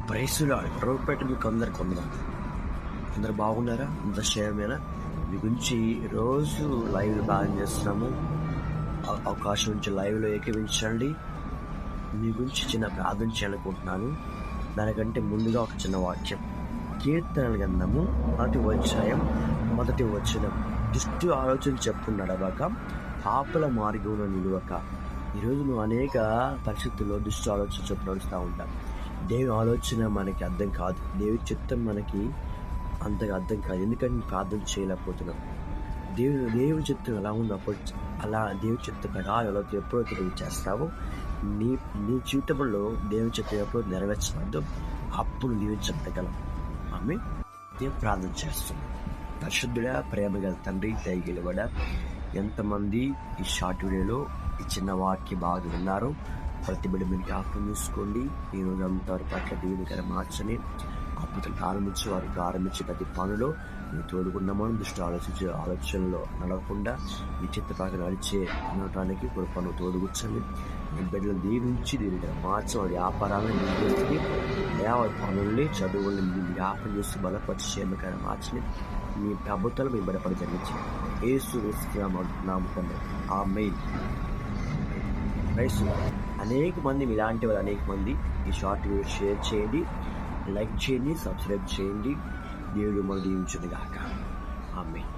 ప్రైసులో రూపేట మీకు అందరికి వందనాలు. అందరు బాగున్నారా? అంత క్షేమమేనా? మీ గురించి రోజు లైవ్ ప్లాన్ చేస్తున్నాము. అవకాశం నుంచి లైవ్లో ఏకీవించండి. మీ గురించి చిన్న ప్రార్థన చేయాలనుకుంటున్నాను. దానికంటే ముందుగా ఒక చిన్న వాక్యం. కీర్తనల గ్రంథము 1 వచనం. దుష్టు ఆలోచన చెప్పుడు నడవక, పాపల మార్గంలో నిలువక. ఈరోజు నువ్వు అనేక పరిస్థితుల్లో దుష్టు ఆలోచన చెప్పు నడుస్తూ ఉంటాం. దేవుని ఆలోచన మనకి అర్థం కాదు, దేవుని చిత్తం మనకి అంతగా అర్థం కాదు. ఎందుకంటే ప్రార్థన చేయలేకపోతున్నాం. దేవుని చిత్తం ఎలా ఉందో అలా దేవుని చిత్తం ప్రకారం ఎప్పుడైతే నువ్వు చేస్తావో నీ జీవితంలో దేవుని చిత్తం ఎప్పుడు నెరవేర్చవద్దు, అప్పుడు దీవించబడగలం. ఆమె దేవుని ప్రార్థన చేస్తున్నాం. పరిశుద్ధుడా, ప్రేమ గల తండ్రి, దయగలవాడ, ఎంతమంది ఈ షార్ట్ వీడియోలో ఈ చిన్న వాక్య బాగా విన్నారో ప్రతి బిడ్డ మీరు జ్ఞాపకం చూసుకోండి. ఈరోజు అంతా వారి పట్ల దీవెనకర మార్చని అద్భుతం ప్రారంభించి వారికి ప్రారంభించే ప్రతి పనిలో మీరు తోడుకున్నామని దృష్టి ఆలోచనలో నడవకుండా మీ చిత్త ప్రకారం నడిచే ఉండటానికి కృపను తోడుగుచ్చండి. మీ బిడ్డలు దీవించి దీనికర మార్చి వారి వ్యాపారాలను నిర్వహించి వారి పనుల్ని చదువుల్ని మీరు జ్ఞాపకం చేసి బలపరిచి క్షేమకర మార్చని మీ ప్రభుత్వాలు మీ బలపడి జరిగించి యేసు నామమున ఆమేన్. అనేక మంది ఇలాంటి వాళ్ళు అనేక మంది ఈ షార్ట్ వీడియో షేర్ చేయండి, లైక్ చేయండి, సబ్స్క్రైబ్ చేయండి. దేవుడు మనం దీవించును గాక. ఆమేన్.